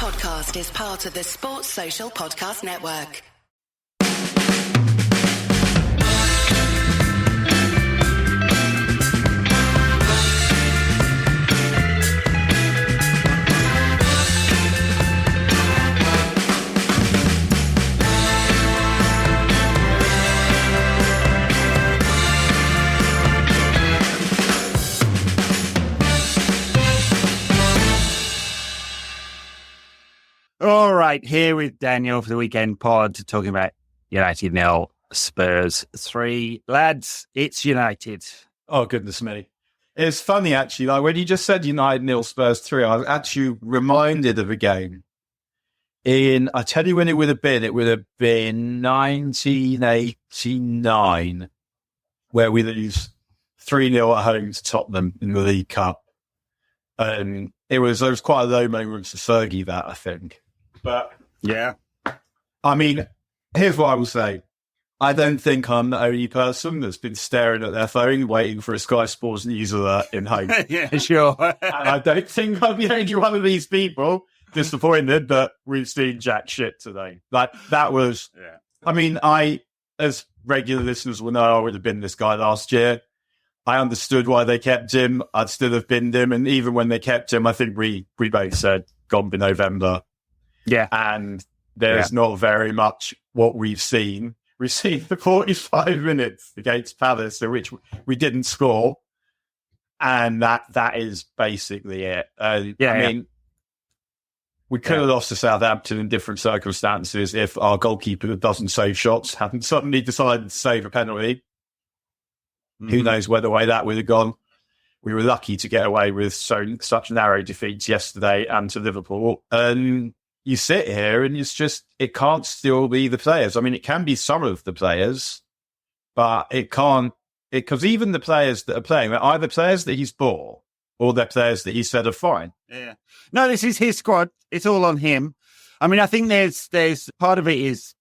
podcast is part of the Sports Social Podcast Network. All right, here with Daniel for the weekend pod, talking about United 0, Spurs 3. Lads, it's United. Oh, goodness me. It's funny, actually. Like when you just said United 0, Spurs 3, I was actually reminded of a game I tell you when it would have been 1989, where we lose 3-0 at home to Tottenham in the League Cup. There was quite a low moment for Fergie, that, I think. But yeah, I mean, here's what I will say. I don't think I'm the only person that's been staring at their phone waiting for a Sky Sports news alert in home. Yeah, sure. And I don't think I'm the only one of these people disappointed that we've seen jack shit today. Like, that was... Yeah. I mean, as regular listeners will know, I would have been this guy last year. I understood why they kept him. I'd still have binned him. And even when they kept him, I think we both said, gone by November. Yeah. And there's not very much what we've seen. We've seen the 45 minutes against Palace, in which we didn't score. And that is basically it. I mean, we could have lost to Southampton in different circumstances if our goalkeeper that doesn't save shots hadn't suddenly decided to save a penalty. Who knows whether way that would have gone. We were lucky to get away with such narrow defeats yesterday and to Liverpool. And you sit here and it can't still be the players. I mean, it can be some of the players, but it can't, because even the players that are playing are either players that he's bought or they're players that he said are fine. Yeah. No, this is his squad. It's all on him. I mean, I think there's part of it is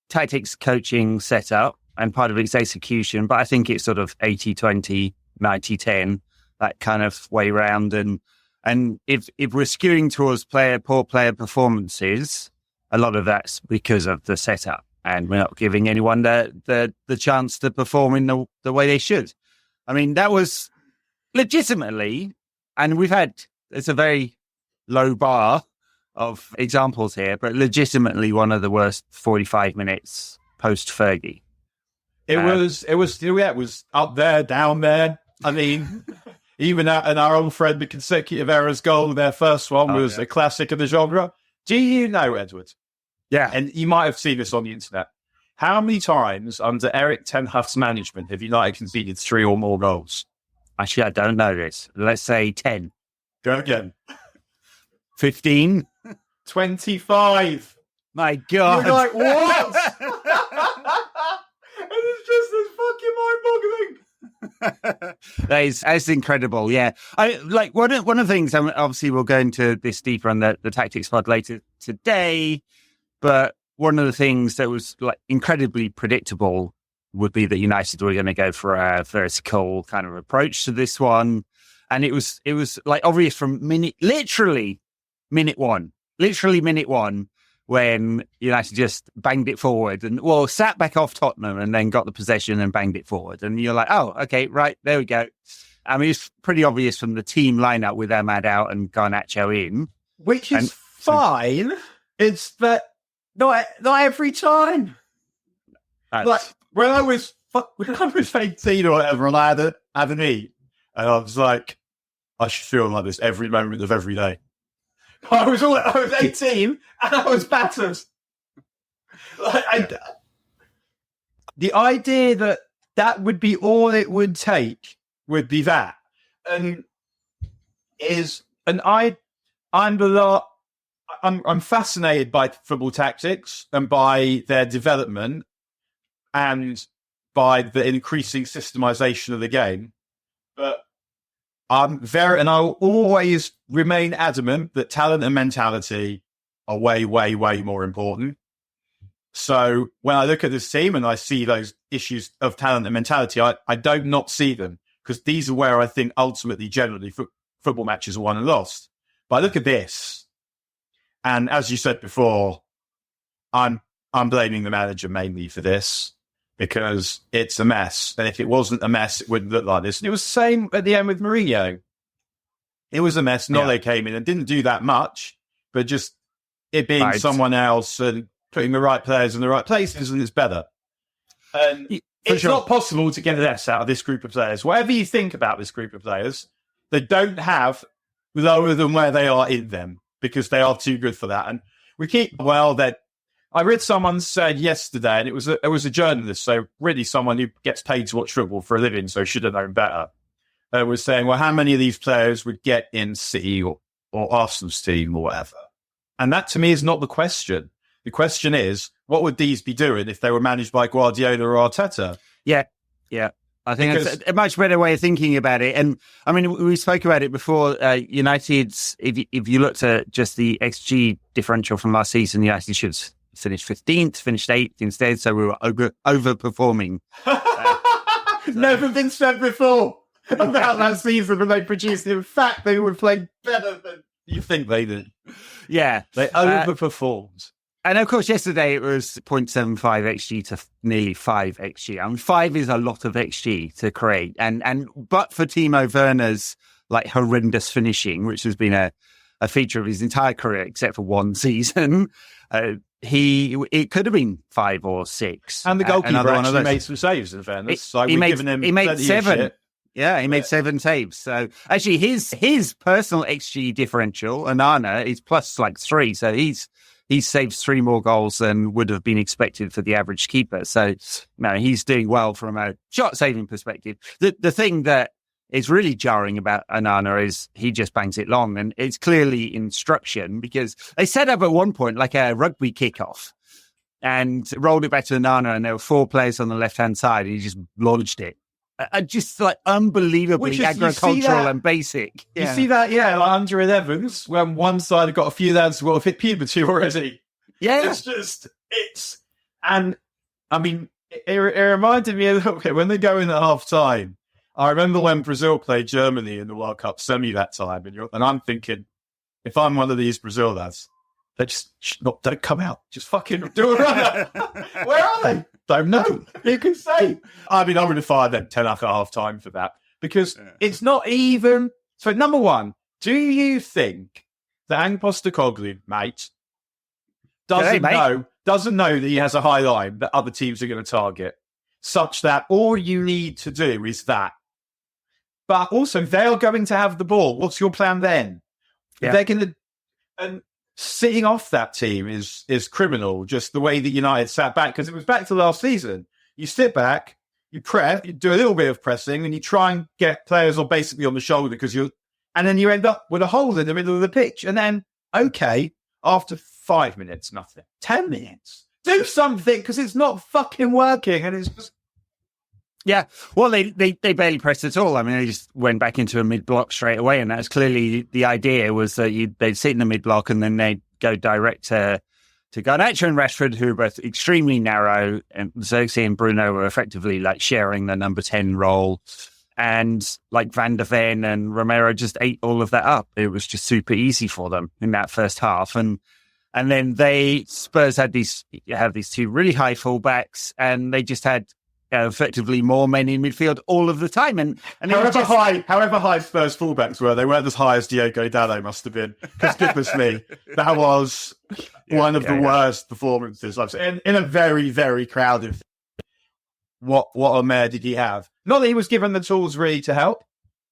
tactics, coaching, setup, and part of it's execution, but I think it's sort of 80-20, 90-10, that kind of way round. And if we're skewing towards poor player performances, a lot of that's because of the setup, and we're not giving anyone the chance to perform in the way they should. I mean, that was legitimately, and it's a very low bar of examples here, but legitimately one of the worst 45 minutes post Fergie. It was up there, down there. I mean, even our old friend, the consecutive errors goal, their first one was a classic of the genre. Do you know, Edward? Yeah. And you might have seen this on the internet. How many times under Erik Ten Hag's management have United conceded 3 or more goals? Actually, I don't know this. Let's say 10. Go again. 15? 25. My God. You're like, what? And it's just as fucking mind-boggling. That's incredible. Yeah, one of the things. Obviously, we'll go into this deeper on the tactics pod later today. But one of the things that was like incredibly predictable would be that United were going to go for a vertical kind of approach to this one, and it was like obvious from literally minute one, when United just banged it forward and, sat back off Tottenham and then got the possession and banged it forward. And you're like, oh, okay, right, there we go. I mean, it's pretty obvious from the team lineup with Ahmad out and Garnacho in. Which is fine. It's that not every time. Like, when I was 18 or whatever, and I had an eat, and I was like, I should feel like this every moment of every day. I was 18 and I was battered. The idea that would be all it would take would be that, I'm fascinated by football tactics and by their development and by the increasing systemization of the game, but I'll always remain adamant that talent and mentality are way, way, way more important. So when I look at this team and I see those issues of talent and mentality, I don't not see them, because these are where I think ultimately, generally, football matches are won and lost. But I look at this, And as you said before, I'm blaming the manager mainly for this because it's a mess. And if it wasn't a mess, it wouldn't look like this. And it was the same at the end with Mourinho. It was a mess. Nole came in and didn't do that much, but just it being someone else and putting the right players in the right places, and it's better. And it's not possible to get less out of this group of players. Whatever you think about this group of players, they don't have lower than where they are in them because they are too good for that. And we keep, that I read someone said yesterday, and it was a journalist, so really someone who gets paid to watch football for a living, so should have known better, was saying, well, how many of these players would get in City or Arsenal's team or whatever? And that to me is not the question. The question is, what would these be doing if they were managed by Guardiola or Arteta? Yeah. I think it's a much better way of thinking about it. And I mean, we spoke about it before. United's, if you looked at just the XG differential from last season, United should have finished 15th, finished 8th instead. So we were overperforming. Never been said before about that season when they produced. In fact, they would play better than you think they did. Yeah. They overperformed. And of course, yesterday it was 0.75 XG to nearly 5 XG. I mean, 5 is a lot of XG to create. But for Timo Werner's like horrendous finishing, which has been a feature of his entire career, except for one season, it could have been 5 or 6. And the goalkeeper actually made some saves in fairness. He made 7. Yeah, he made 7 saves. So actually, his personal XG differential, Onana, is plus like 3. So he saves 3 more goals than would have been expected for the average keeper. So, no, he's doing well from a shot-saving perspective. The thing that is really jarring about Onana is he just bangs it long, and it's clearly instruction because they set up at one point like a rugby kickoff and rolled it back to Onana, and there were 4 players on the left-hand side, and he just lodged it. Just like unbelievably agricultural and basic. You see that, like under 11s, when one side have got a few lads who have hit puberty already. Yeah. And I mean, it reminded me a little bit when they go in at half time. I remember when Brazil played Germany in the World Cup semi that time, and I'm thinking, if I'm one of these Brazil lads, they just don't come out. Just fucking do a runner. Where are they? Don't know. You can say. I mean, I would have fired them 10 after half time for that because it's not even. So, number one, do you think that Ang Postecoglou, mate, doesn't know that he has a high line that other teams are going to target, such that all you need to do is that? But also, they are going to have the ball. What's your plan then? Yeah. They're going to. And sitting off that team is criminal, just the way that United sat back, because it was back to last season. You sit back, you press, you do a little bit of pressing, and you try and get players basically on the shoulder and then you end up with a hole in the middle of the pitch. And then, okay, after 5 minutes, nothing. 10 minutes. Do something, because it's not fucking working, and it's just... Yeah, well, they barely pressed at all. I mean, they just went back into a mid-block straight away, and that's clearly the idea was that they'd sit in the mid-block and then they'd go direct to Garnacho and Rashford, who are both extremely narrow, and Xerxes and Bruno were effectively like sharing the number 10 role, and like Van der Ven and Romero just ate all of that up. It was just super easy for them in that first half, and then Spurs had these 2 really high fullbacks, and they just had effectively more men in midfield all of the time. And however high Spurs fullbacks were, they weren't as high as Diogo Dalot must have been. Because goodness me, that was one of the worst performances I've seen in a very, very crowded. What a mare did he have? Not that he was given the tools really to help,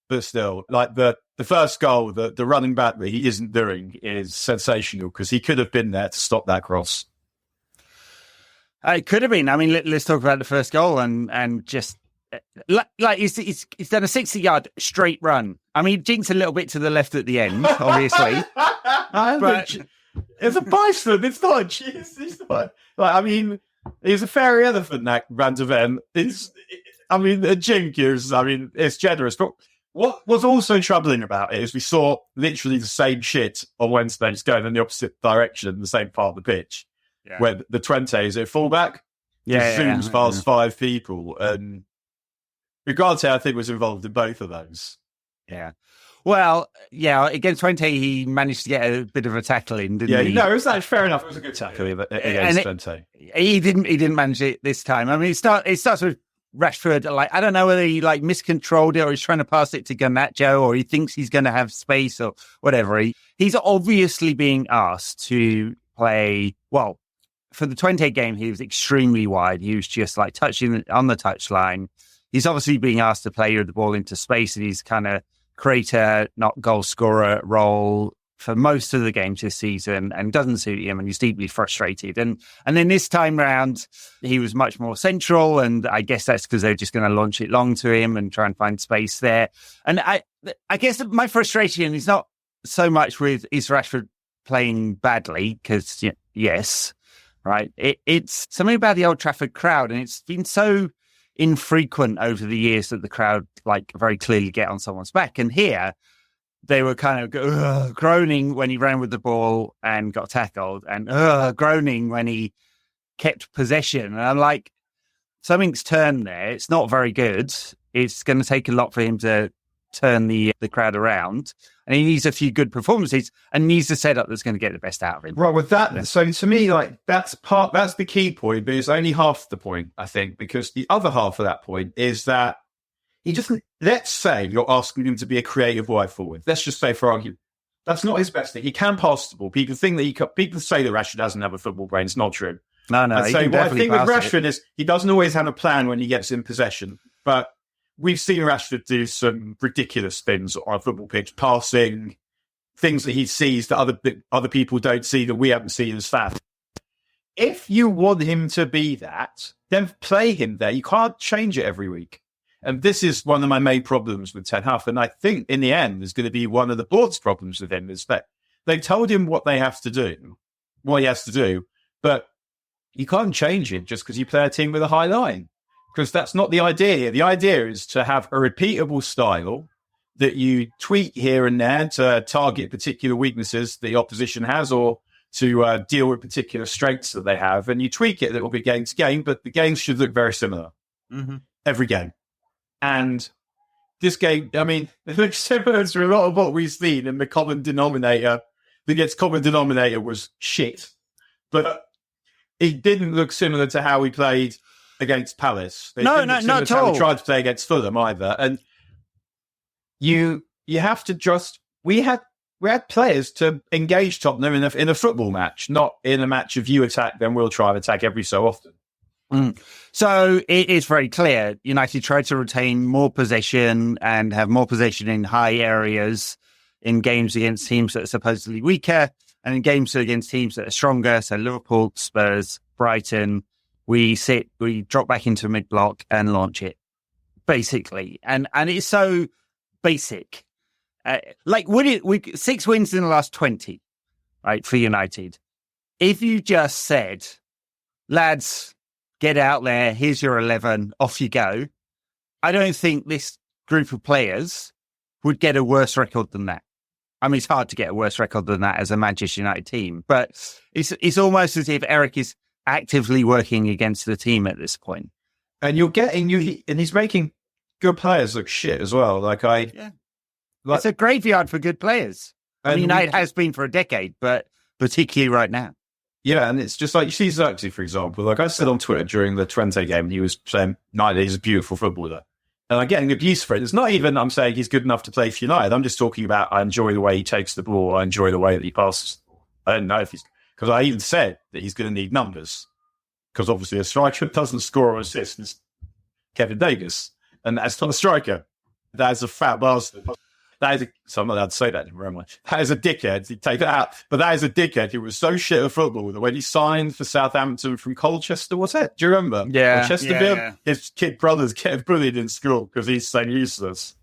but still, like the first goal, the running back that he isn't doing is sensational because he could have been there to stop that cross. It could have been. I mean, let's talk about the first goal and just like he's done a 60-yard straight run. I mean, jinxed a little bit to the left at the end, obviously. But it's a bison. It's not a cheese. It's not. Like, I mean, he's a fairy elephant. That Van der Ven. A jink is. I mean, it's generous. But what was also troubling about it is we saw literally the same shit on Wednesday, just going in the opposite direction, the same part of the pitch. Yeah. Where the Twente is at fullback, zooms past 5 people, and Ugarte, I think, was involved in both of those. Yeah. Well, yeah, against Twente, he managed to get a bit of a tackle in, didn't he? No, it was that fair enough. It was a good tackle against Twente. He didn't manage it this time. I mean, it starts with Rashford. Like, I don't know whether he like miscontrolled it or he's trying to pass it to Garnacho or he thinks he's going to have space or whatever. He's obviously being asked to play. Well, for the Twente game, he was extremely wide. He was just like touching on the touchline. He's obviously being asked to play the ball into space, and he's kind of creator, not goal scorer role for most of the games this season, and doesn't suit him, and he's deeply frustrated. And then this time round, he was much more central, and I guess that's because they're just going to launch it long to him and try and find space there. And I guess my frustration is not so much with is Rashford playing badly, because yes, right. It's something about the Old Trafford crowd, and it's been so infrequent over the years that the crowd like very clearly get on someone's back. And here they were kind of groaning when he ran with the ball and got tackled, and groaning when he kept possession. And I'm like, something's turned there. It's not very good. It's going to take a lot for him to turn the crowd around, and he needs a few good performances and needs a setup that's going to get the best out of him. Right, with that, yeah. So to me, like that's the key point, but it's only half the point, I think, because the other half of that point is that he just, let's say you're asking him to be a creative wide forward. Let's just say, for argument, that's not his best thing. He can pass the ball. People think that people say that Rashford doesn't have a football brain. It's not true. No. So what I think with Rashford is he doesn't always have a plan when he gets in possession, but we've seen Rashford do some ridiculous things on a football pitch, passing, things that he sees that other people don't see, that we haven't seen as fast. If you want him to be that, then play him there. You can't change it every week. And this is one of my main problems with Ten Hag. And I think in the end, there's going to be one of the board's problems with him, is that they told him what he has to do, but you can't change it just because you play a team with a high line. Because that's not the idea. The idea is to have a repeatable style that you tweak here and there to target particular weaknesses the opposition has, or to deal with particular strengths that they have. And you tweak it a little bit game to game, but the games should look very similar every game. And this game, I mean, it looks similar to a lot of what we've seen, and the common denominator was shit. But it didn't look similar to how we played against Palace. No, not at all. We tried to play against Fulham either. And you have to just, we had players to engage Tottenham in a football match, not in a match of you attack, then we'll try and attack every so often. So it is very clear. United tried to retain more possession and have more possession in high areas in games against teams that are supposedly weaker, and in games against teams that are stronger. So Liverpool, Spurs, Brighton, we drop back into mid-block and launch it, basically. And it's so basic. Would it, 6 wins in the last 20, right, for United. If you just said, lads, get out there, here's your 11, off you go, I don't think this group of players would get a worse record than that. I mean, it's hard to get a worse record than that as a Manchester United team, but it's almost as if Erik is actively working against the team at this point. And and he's making good players look shit as well. It's a graveyard for good players. I mean, United has been for a decade, but particularly right now. Yeah, and it's just like, you see Xerxes, for example. Like I said on Twitter during the Twente game, he was saying, he's a beautiful footballer. And I'm getting abuse for it. It's not even I'm saying he's good enough to play for United. I'm just talking about, I enjoy the way he takes the ball. I enjoy the way that he passes. I don't know if because I even said that he's going to need numbers. Because obviously a striker doesn't score or assist. It's Kevin Davis. And that's not a striker. That is a fat bastard. So I'm not allowed to say that anymore, am I? That is a dickhead. He'd take that out. But that is a dickhead who was so shit at football that when he signed for Southampton from Colchester, what's that? Do you remember? Yeah. Chesterfield? Yeah. His kid brothers get bullied in school because he's so useless.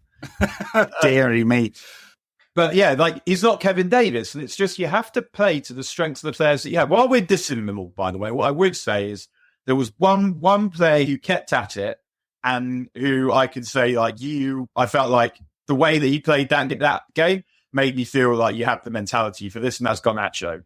Deary me. But yeah, he's not Kevin Davis. And it's just, you have to play to the strengths of the players that you have. While we're dissing them all, by the way, what I would say is there was one player who kept at it, and who I could say, I felt like the way that he played that game made me feel like you have the mentality for this, and that's Garnacho.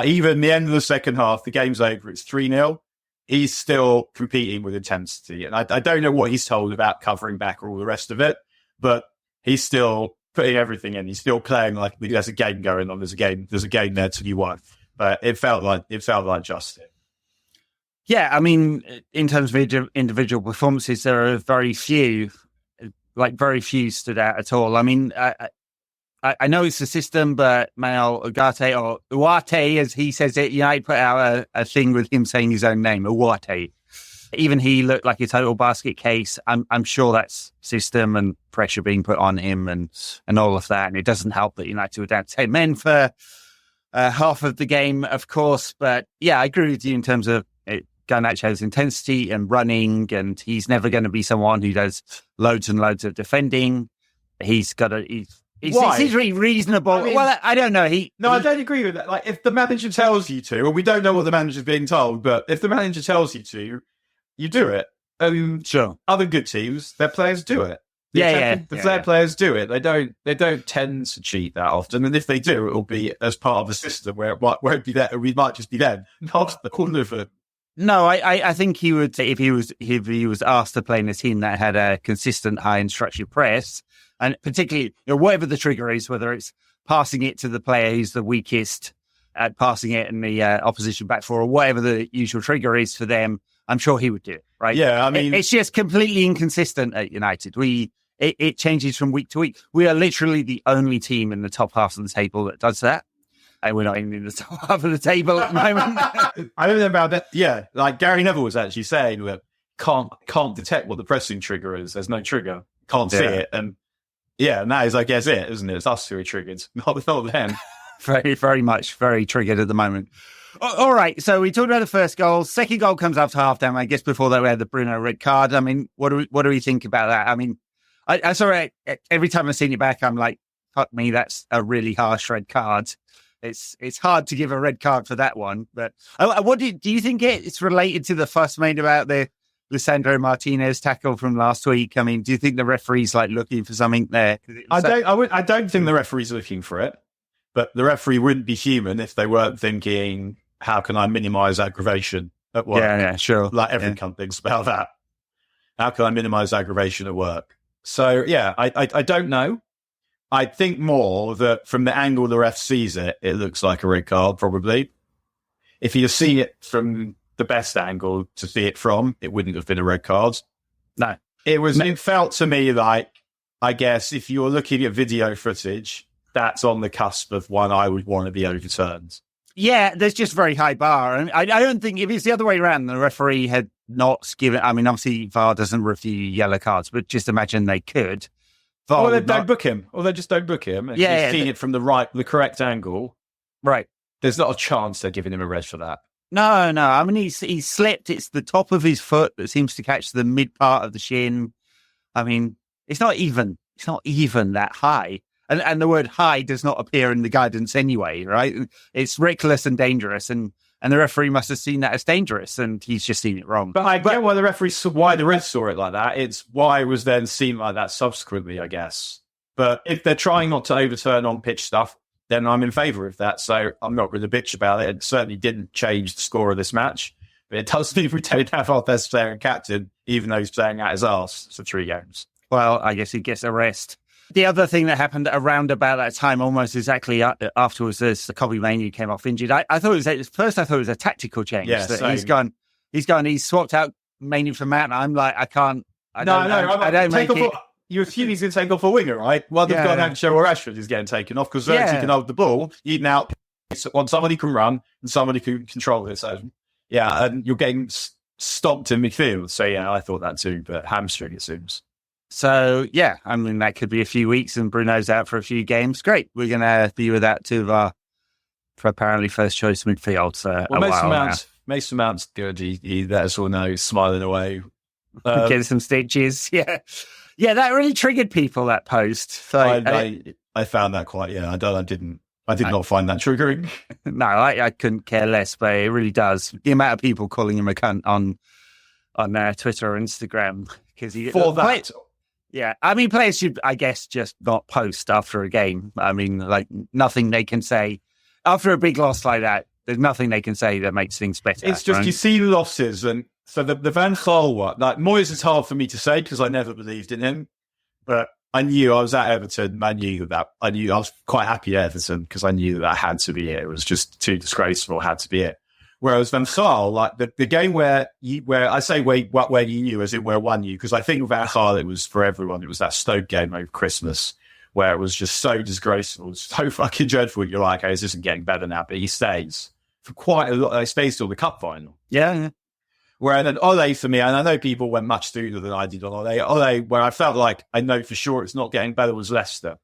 Even the end of the second half, the game's over, it's 3-0. He's still competing with intensity. And I don't know what he's told about covering back or all the rest of it, but he's still putting everything in. He's still playing like there's a game going on. There's a game there till you won. But it felt like justice. Yeah, I mean, in terms of individual performances, there are very few stood out at all. I mean, I know it's the system, but Manuel Ugarte, or Uarte, as he says it, United put out a thing with him saying his own name, Uarte. Even he looked like a total basket case. I'm sure that's system and pressure being put on him and all of that. And it doesn't help that United were down 10 men for half of the game, of course. But yeah, I agree with you in terms of Garnacho's intensity and running, and he's never going to be someone who does loads and loads of defending. He's really reasonable. I mean, well, I don't know. I don't agree with that. Like, if the manager tells you to, well, we don't know what the manager's being told, but if the manager tells you to, you do it. Sure. Other good teams, their players do it. Players do it. They don't tend to cheat that often, and if they do, it will be as part of a system where it won't be there. We might just be them, not all of it. No, I think he would, if he was asked to play in a team that had a consistent high and structured press, and particularly whatever the trigger is, whether it's passing it to the player who's the weakest at passing it in the opposition back four, or whatever the usual trigger is for them, I'm sure he would do it. Right? Yeah, I mean, it's just completely inconsistent at United. It changes from week to week. We are literally the only team in the top half of the table that does that. And we're not even in the top half of the table at the moment. I don't know about that. Yeah, like Gary Neville was actually saying that can't detect what the pressing trigger is. There's no trigger. Can't see it. And yeah, and that is, I guess, it, isn't it? It's us who are triggered, not them. Very, very much, very triggered at the moment. All right, so we talked about the first goal. Second goal comes after half time. I guess before that we had the Bruno red card. I mean, what do we think about that? I mean, I saw it every time I've seen it back. I'm like, fuck me, that's a really harsh red card. It's hard to give a red card for that one. But do you think it's related to the fuss made about the Lisandro Martinez tackle from last week? I mean, do you think the referee's like looking for something there? I don't think the referee's looking for it. But the referee wouldn't be human if they weren't thinking, how can I minimise aggravation at work? Yeah, sure. Like every cunt thinks about that. How can I minimise aggravation at work? So, yeah, I don't know. I think more that from the angle the ref sees it, it looks like a red card, probably. If you see it from the best angle to see it from, it wouldn't have been a red card. No. It felt to me like, I guess, if you're looking at video footage, that's on the cusp of one I would want to be overturned. Yeah, there's just very high bar. And I don't think if it's the other way around, the referee had not given... I mean, obviously, VAR doesn't review yellow cards, but just imagine they could. Or they don't book him. Or they just don't book him. If you've seen it from the correct angle. Right. There's not a chance they're giving him a red for that. No. I mean, he slipped. It's the top of his foot that seems to catch the mid part of the shin. I mean, it's not even that high. And the word high does not appear in the guidance anyway, right? It's reckless and dangerous, and the referee must have seen that as dangerous, and he's just seen it wrong. But I get why the ref saw it like that. It's why it was then seen like that subsequently, I guess. But if they're trying not to overturn on-pitch stuff, then I'm in favour of that. So I'm not going to bitch about it. It certainly didn't change the score of this match. But it does mean we don't have our best player and captain, even though he's playing at his arse for 3 games. Well, I guess he gets a rest. The other thing that happened around about that time, almost exactly afterwards, is Kobe Mainoo came off injured. I thought it was a tactical change. Yeah, he's swapped out Mainoo for Matt. And I'm like, I don't make it. You assume he's going to take off a winger, right? Well, they've got Ancho or Rashford is getting taken off because Xerxes can hold the ball. You now want somebody can run and somebody can control it. So, yeah, and you're getting stomped in midfield. So, yeah, I thought that too, but hamstring, it seems. So, yeah, I mean, that could be a few weeks and Bruno's out for a few games. Great. We're going to be without two of our apparently first choice midfield. So Mason Mount's good. He let us all know, smiling away. Getting some stitches. Yeah. Yeah, that really triggered people, that post. So I found that quite, I did not find that triggering. No, I couldn't care less, but it really does. The amount of people calling him a cunt on Twitter or Instagram. Yeah, I mean, players should, I guess, just not post after a game. I mean, like, nothing they can say. After a big loss like that, there's nothing they can say that makes things better. It's just, you see losses, and so the Van Gaal one, like, Moyes is hard for me to say because I never believed in him. But I knew I was at Everton. I knew I was quite happy at Everton because I knew that had to be it. It was just too disgraceful. Had to be it. Whereas Van Gaal, like the game where you knew, as it where one you, because I think Van Gaal, it was for everyone. It was that Stoke game over Christmas where it was just so disgraceful, so fucking dreadful. You're like, hey, this isn't getting better now, but he stays for quite a lot. He stays till the cup final. Yeah. Where then Ole for me, and I know people went much sooner than I did on Ole, where I felt like I know for sure it's not getting better was Leicester,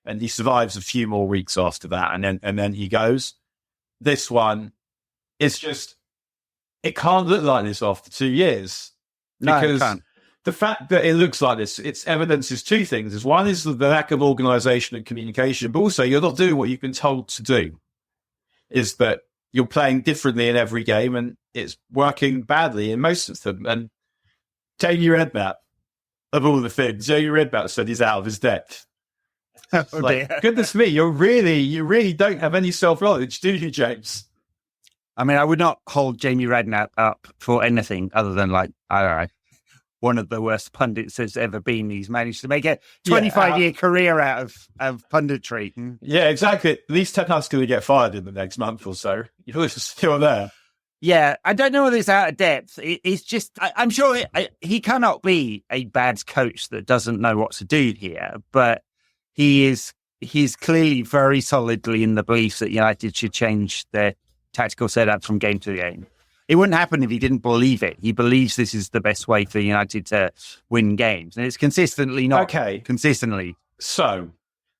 and he survives a few more weeks after that, and then he goes. This one. It's just, it can't look like this after 2 years. Because the fact that it looks like this, it's evidence is two things. One is the lack of organisation and communication, but also you're not doing what you've been told to do. Is that you're playing differently in every game and it's working badly in most of them. And Jamie Redknapp, of all the things, Jamie Redknapp said he's out of his depth. Goodness me, you really don't have any self-knowledge, do you, James? I mean, I would not hold Jamie Redknapp up for anything other than, like, I don't know, one of the worst pundits there's ever been. He's managed to make a 25-year career out of punditry. Yeah, exactly. At least Ten Hag's going to get fired in the next month or so. You're still there. Yeah, I don't know whether it's out of depth. It's just, I'm sure he cannot be a bad coach that doesn't know what to do here, but he's clearly very solidly in the belief that United should change their tactical setup from game to game. It wouldn't happen if he didn't believe it. He believes this is the best way for United to win games. And it's consistently not. Okay. Consistently. So,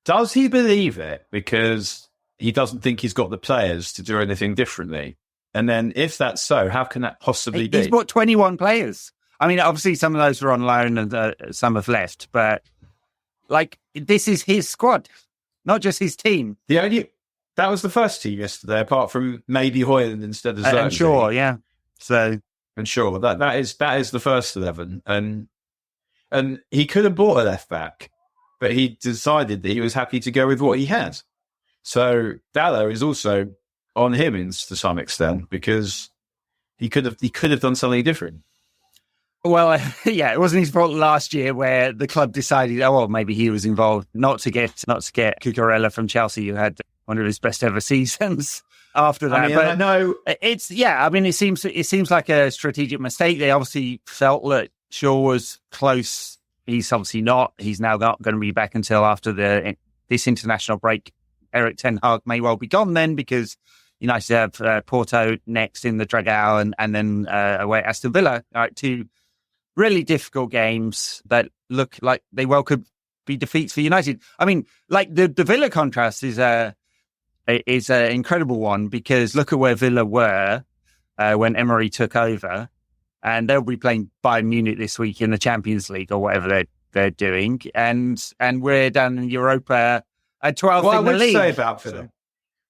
does he believe it because he doesn't think he's got the players to do anything differently? And then if that's so, how can that possibly be? He's bought 21 players. I mean, obviously some of those are on loan and some have left. But, like, this is his squad, not just his team. That was the first team yesterday, apart from maybe Hoyland instead of Zerkzee. And Shaw, yeah. So, and sure, that is the first 11, and he could have bought a left back, but he decided that he was happy to go with what he had. So Dallo is also on him to some extent because he could have done something different. Well, yeah, it wasn't his fault last year where the club decided, maybe he was involved not to get Cucurella from Chelsea, who had one of his best ever seasons after that. But I know it seems like a strategic mistake. They obviously felt that Shaw was close. He's obviously not. He's now not going to be back until after this international break. Erik Ten Hag may well be gone then because United have Porto next in the Dragao and then away at Aston Villa. All right, two really difficult games that look like they well could be defeats for United. I mean, like the Villa contrast is an incredible one because look at where Villa were when Emery took over, and they'll be playing Bayern Munich this week in the Champions League or whatever they're doing, and we're down in Europa at 12th in the league.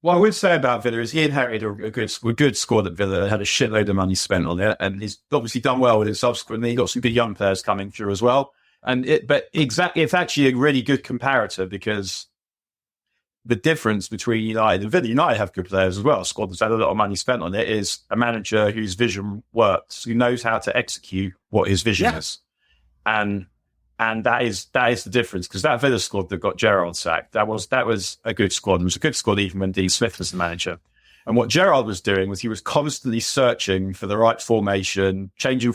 What I would say about Villa is he inherited a good squad at Villa and had a shitload of money spent on it, and he's obviously done well with it subsequently. He got some good young players coming through as well. It's actually a really good comparator because the difference between United and Villa, United have good players as well. A squad that's had a lot of money spent on it is a manager whose vision works, who knows how to execute what his vision is, and that is the difference. Because that Villa squad that got Gerrard sacked, that was a good squad. It was a good squad even when Dean Smith was the manager. And what Gerrard was doing was he was constantly searching for the right formation, changing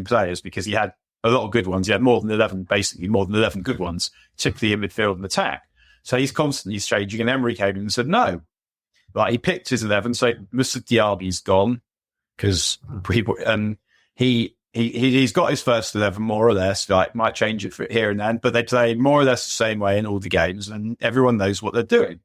players because he had a lot of good ones. He had more than 11 good ones, particularly in midfield and attack. So he's constantly changing. And Emery came in and said, no. Like he picked his 11. So Moussa Diaby's gone because he's got his first 11 more or less. Like might change it for here and then, but they play more or less the same way in all the games, and everyone knows what they're doing.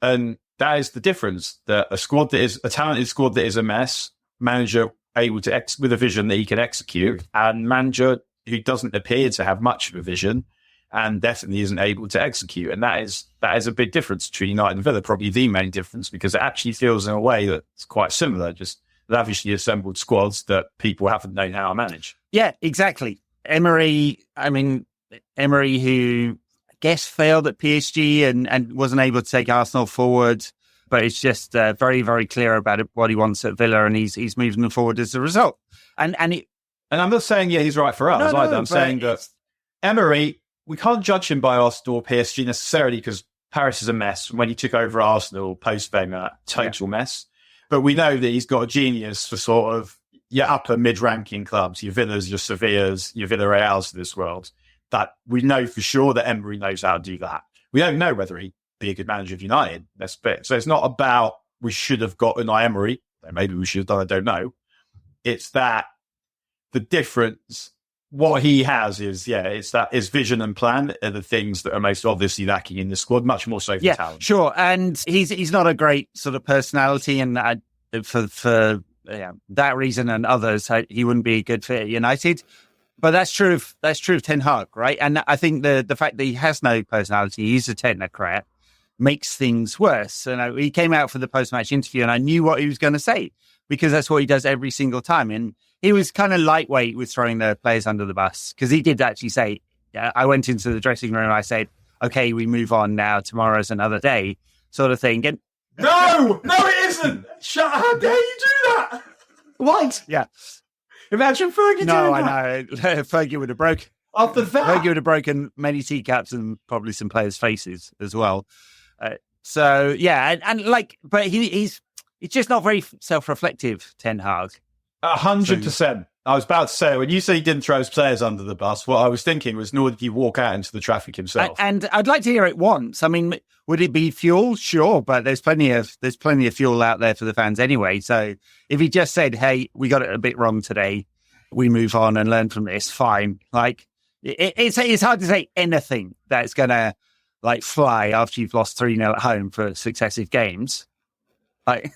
And that is the difference. That a talented squad that is a mess, manager able to with a vision that he can execute, and manager who doesn't appear to have much of a vision and definitely isn't able to execute. And that is a big difference between United and Villa, probably the main difference, because it actually feels in a way that it's quite similar, just lavishly assembled squads that people haven't known how to manage. Yeah, exactly. Emery, who I guess failed at PSG and wasn't able to take Arsenal forward, but it's just very, very clear about what he wants at Villa, and he's moving them forward as a result. And I'm not saying he's right for us either. I'm saying that Emery we can't judge him by Arsenal or PSG necessarily because Paris is a mess. When he took over Arsenal post-Wenger, total mess. But we know that he's got a genius for sort of your upper mid-ranking clubs, your Villas, your Sevillas, your Villarreals of this world. That we know for sure that Emery knows how to do that. We don't know whether he'd be a good manager of United. That's bit. So it's not about we should have got Unai Emery. Maybe we should have done. I don't know. It's that the difference. What he has is, it's that his vision and plan are the things that are most obviously lacking in the squad, much more so for talent. Sure. And he's not a great sort of personality, and for that reason and others, he wouldn't be a good fit at United. But that's true of Ten Hag, right? And I think the fact that he has no personality, he's a technocrat, makes things worse. And he came out for the post-match interview, and I knew what he was going to say because that's what he does every single time. And he was kind of lightweight with throwing the players under the bus because he did actually say, I went into the dressing room and I said, okay, we move on now. Tomorrow's another day, sort of thing. And no, it isn't. How dare you do that? What? Yeah. Imagine Fergie doing that. No, I know. Fergie would have broken. After that. Fergie would have broken many teacups and probably some players' faces as well. But he's just not very self-reflective, Ten Hag. 100%. I was about to say, when you say he didn't throw his players under the bus, what I was thinking was, nor did he walk out into the traffic himself. And I'd like to hear it once. I mean, would it be fuel? Sure, but there's plenty of fuel out there for the fans anyway. So if he just said, hey, we got it a bit wrong today, we move on and learn from this, fine. Like, it's hard to say anything that's going to, like, fly after you've lost 3-0 at home for successive games. Like,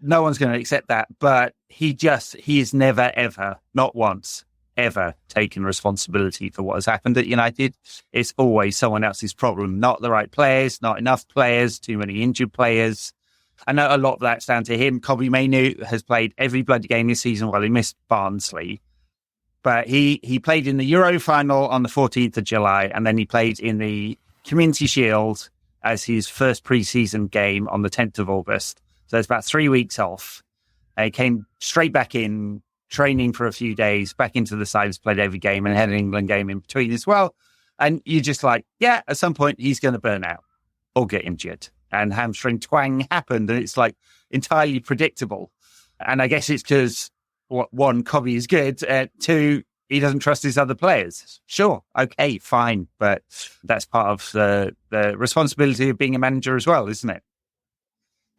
no one's going to accept that. But he has never, ever, not once, ever taken responsibility for what has happened at United. It's always someone else's problem. Not the right players, not enough players, too many injured players. I know a lot of that's down to him. Kobbie Mainoo has played every bloody game this season while he missed Barnsley. But he played in the Euro final on the 14th of July, and then he played in the Community Shield as his first pre-season game on the 10th of August. So it's about 3 weeks off. He came straight back in, training for a few days, back into the side, has played every game and had an England game in between as well. And you're just like, at some point he's going to burn out or get injured. And hamstring twang happened, and it's like entirely predictable. And I guess it's because, one, Kobbie is good, two, he doesn't trust his other players. Sure, okay, fine. But that's part of the responsibility of being a manager as well, isn't it?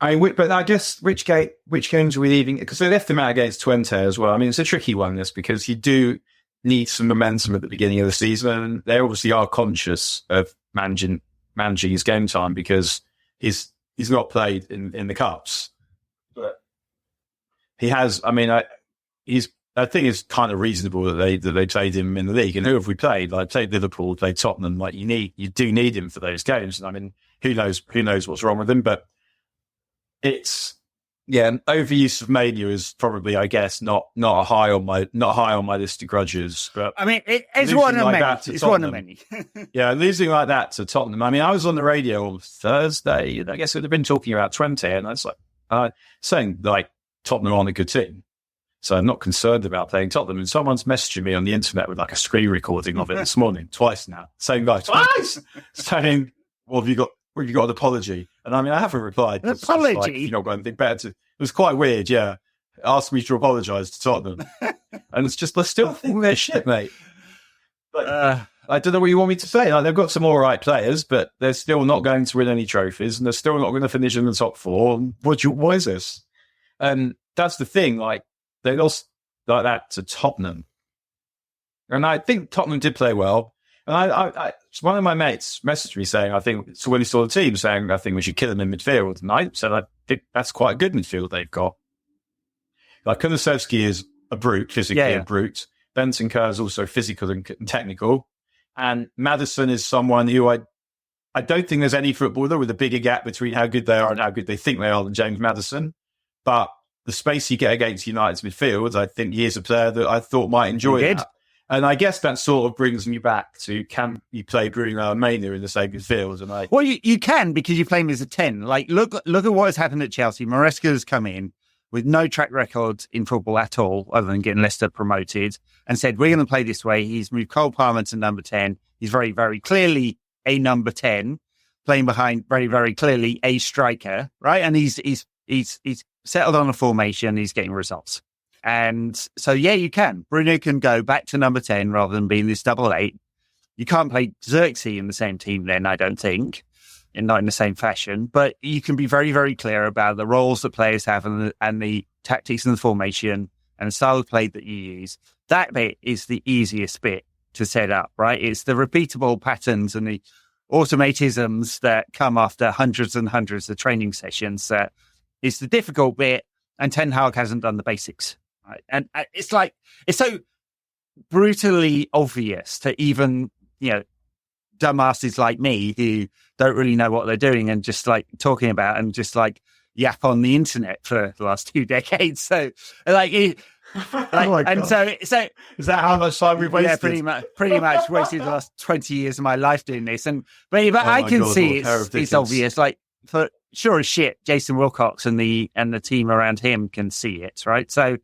But I guess which games are we leaving? Because they left him out against Twente as well. I mean, it's a tricky one, this, because you do need some momentum at the beginning of the season. And they obviously are conscious of managing his game time because he's not played in the cups. But he has. I mean, I think it's kind of reasonable that they played him in the league. And who have we played? Like, played Liverpool, played Tottenham. Like, you do need him for those games. And I mean, who knows what's wrong with him? But it's overuse of Mania is probably, I guess, not high on my list of grudges. But I mean, it's one of many. It's one of many. Yeah, losing like that to Tottenham. I mean, I was on the radio on Thursday, and I guess they've been talking about Twente, and I was like saying like Tottenham aren't a good team. So I'm not concerned about playing Tottenham. And someone's messaging me on the internet with like a screen recording of it this morning, twice now. Same guy, twice, saying, "Well, have you got an apology?" And I mean, I haven't replied. An apology? Like, you've not got anything better to. It was quite weird, yeah. Asked me to apologise to Tottenham, and it's just, let's still think they're shit, mate. But I don't know what you want me to say. Like, they've got some all right players, but they're still not going to win any trophies, and they're still not going to finish in the top four. What is this? And that's the thing. Like, they lost like that to Tottenham. And I think Tottenham did play well. And I one of my mates messaged me saying, so when he saw the team, saying, I think we should kill them in midfield. And I said, I think that's quite a good midfield they've got. Like, Kulusevski is a brute, physically a brute. Bentancur is also physical and technical. And Maddison is someone who I don't think there's any footballer with a bigger gap between how good they are and how good they think they are than James Maddison. But the space you get against United's midfield, I think he is a player that I thought might enjoy that. And I guess that sort of brings me back to, can you play Bruno and Mainoo in the same midfield? And you can, because you play him as a 10. Like, look at what has happened at Chelsea. Maresca's come in, with no track record in football at all, other than getting Leicester promoted, and said, we're going to play this way. He's moved Cole Palmer to number 10. He's very, very clearly a number 10, playing behind very, very clearly a striker, right? And he's settled on a formation. He's getting results. And so, yeah, you can. Bruno can go back to number 10 rather than being this double 8. You can't play Xerxes in the same team then, I don't think, and not in the same fashion. But you can be very, very clear about the roles that players have and the tactics and the formation and the style of play that you use. That bit is the easiest bit to set up, right? It's the repeatable patterns and the automatisms that come after hundreds and hundreds of training sessions. That is the difficult bit, and Ten Hag hasn't done the basics. Right? And it's like, it's so brutally obvious to even, dumbasses like me who don't really know what they're doing and just like talking about and just like yap on the internet for the last 2 decades. So like, and so is that how much time we've wasted? Yeah, pretty much wasted the last 20 years of my life doing this. But I can see it's obvious. Like, for sure as shit, Jason Wilcox and the team around him can see it, right? So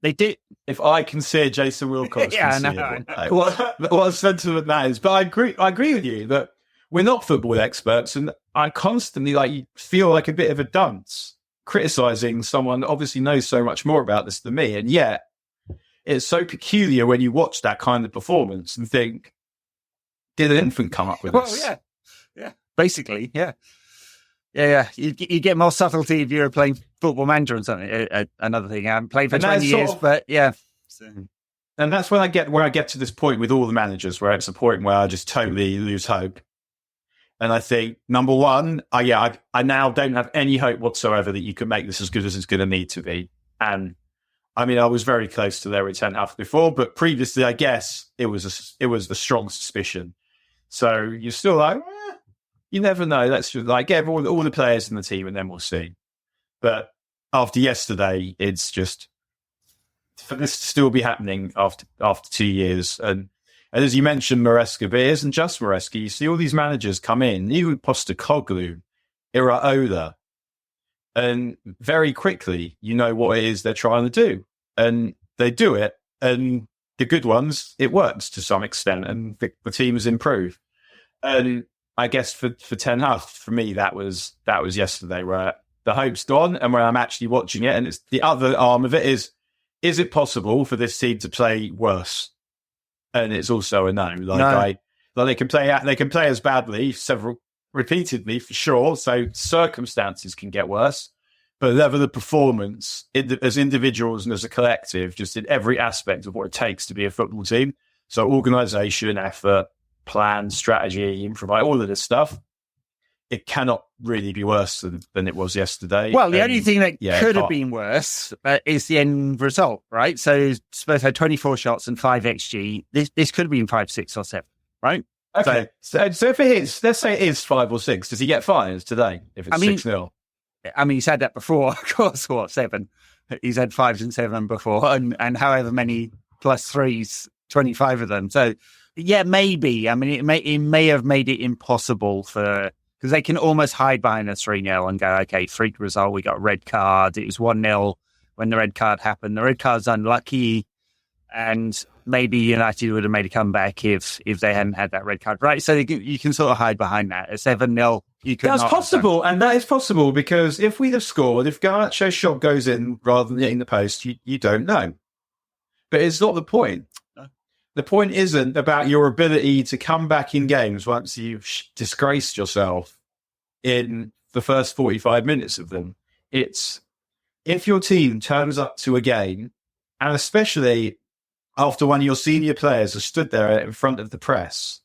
they do. If I can see it, Jason Wilcox can see I know. it. What a sentiment that is. But I agree with you that we're not football experts, and I constantly feel like a bit of a dunce criticising someone that obviously knows so much more about this than me. And yet it's so peculiar when you watch that kind of performance and think, did an infant come up with this? Well, yeah, basically, yeah. You get more subtlety if you're playing Football Manager and something. Another thing, I haven't played for 20 years, but yeah. So. And that's when I get to this point with all the managers where it's a point where I just totally lose hope. And I think, number one, I now don't have any hope whatsoever that you can make this as good as it's going to need to be. And I mean, I was very close to their return half before, but previously, I guess it was the strong suspicion. So you're still like, you never know. Let's just get all the players in the team, and then we'll see. But after yesterday, it's just for this to still be happening after 2 years. And as you mentioned, Maresca, but it isn't just Maresca. You see all these managers come in, even Postecoglou, Iraola, and very quickly, you know what it is they're trying to do. And they do it, and the good ones, it works to some extent, and the team has improved. And I guess for Ten Hag, for me, that was yesterday, where the hope's gone, and when I'm actually watching it, and it's the other arm of it is it possible for this team to play worse? And it's also a no. They can play as badly repeatedly for sure. So circumstances can get worse, but level of performance as individuals and as a collective, just in every aspect of what it takes to be a football team. So organisation, effort, plan, strategy, improvise, all of this stuff. It cannot really be worse than it was yesterday. Well, the only thing that could have been worse is the end result, right? So Spurs had 24 shots and 5 XG. This could have been 5, 6 or 7, right? Okay. So if it is, let's say it is 5 or 6, does he get fines today if it's 6-0? I mean, he's had that before, of course, 7. He's had 5s and 7 before, and however many plus 3s, 25 of them. So, yeah, maybe. I mean, it may have made it impossible because they can almost hide behind a 3-0 and go, okay, freak result, we got a red card. It was 1-0 when the red card happened. The red card's unlucky, and maybe United would have made a comeback if they hadn't had that red card, right? So you can sort of hide behind that. A 7-0, you could That's not possible, and that is possible, because if we'd have scored, if Garnacho's shot goes in rather than hitting the post, you don't know. But it's not the point. The point isn't about your ability to come back in games once you've disgraced yourself in the first 45 minutes of them. It's if your team turns up to a game, and especially after one of your senior players has stood there in front of the press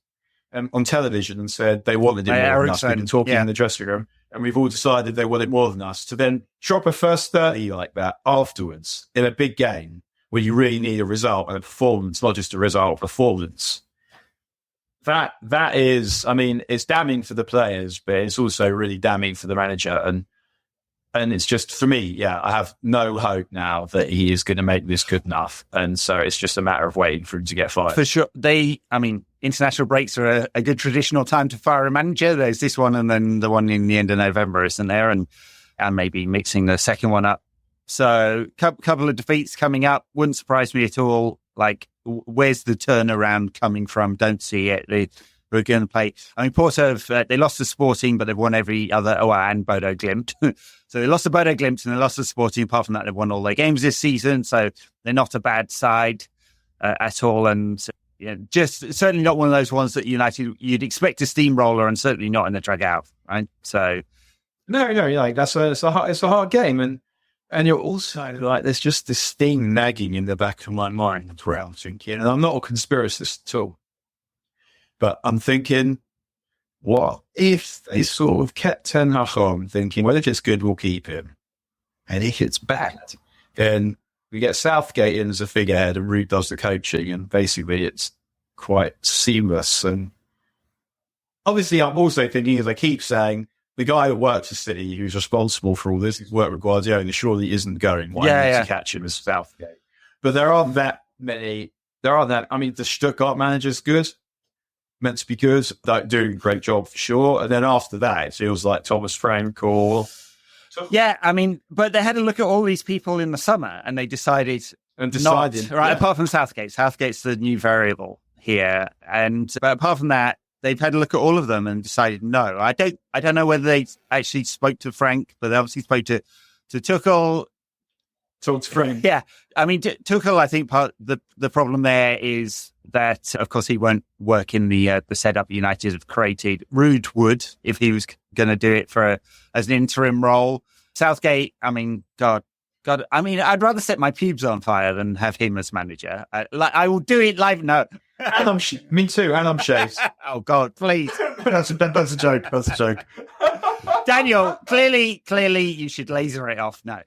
on television and said they wanted it more than us. We've been talking in the dressing room, and we've all decided they wanted more than us. To then drop a first 30 like that afterwards in a big game, where you really need a result and a performance, not just a result, performance. That is, I mean, it's damning for the players, but it's also really damning for the manager. And it's just, for me, I have no hope now that he is going to make this good enough. And so it's just a matter of waiting for him to get fired. For sure. International breaks are a good traditional time to fire a manager. There's this one, and then the one in the end of November, isn't there? And maybe mixing the second one up So couple of defeats coming up. Wouldn't surprise me at all. Like, where's the turnaround coming from? Don't see it. We're going to play. I mean, Porto, they lost to Sporting, but they've won every other. Oh, and Bodo Glimt. So they lost to Bodo Glimt and they lost to Sporting. Apart from that, they've won all their games this season. So they're not a bad side at all. And just certainly not one of those ones that United you'd expect a steamroller, and certainly not in the dugout, right? So no, like it's a hard game, and you're also like, there's just this thing nagging in the back of my mind where I'm thinking, and I'm not a conspiracist at all, but I'm thinking, what if they sort of kept Ten Hag on, thinking, well, if it's good, we'll keep him, and if it's bad, then we get Southgate in as a figurehead and Ruud does the coaching, and basically it's quite seamless. And obviously I'm also thinking, as I keep saying, the guy that works for City, who's responsible for all this, he's worked with Guardiola, surely isn't going. Why not to catch him as Southgate? But there aren't that many. I mean, the Stuttgart manager's good, meant to be good, doing a great job for sure. And then after that, it feels like Thomas Frank or... Yeah, I mean, but they had a look at all these people in the summer and they decided not, right, apart from Southgate. Southgate's the new variable here. But apart from that, they've had a look at all of them and decided no. I don't know whether they actually spoke to Frank, but they obviously spoke to Tuchel. Talked to Frank. Yeah. I mean, Tuchel, I think the problem there is that, of course, he won't work in the setup United have created. Ruud would, if he was going to do it as an interim role. Southgate, I mean, God, I mean, I'd rather set my pubes on fire than have him as manager. I will do it live. No. Me too, and I'm shaved. Oh, God, please. That's a joke. That's a joke. Daniel, clearly, you should laser it off. No.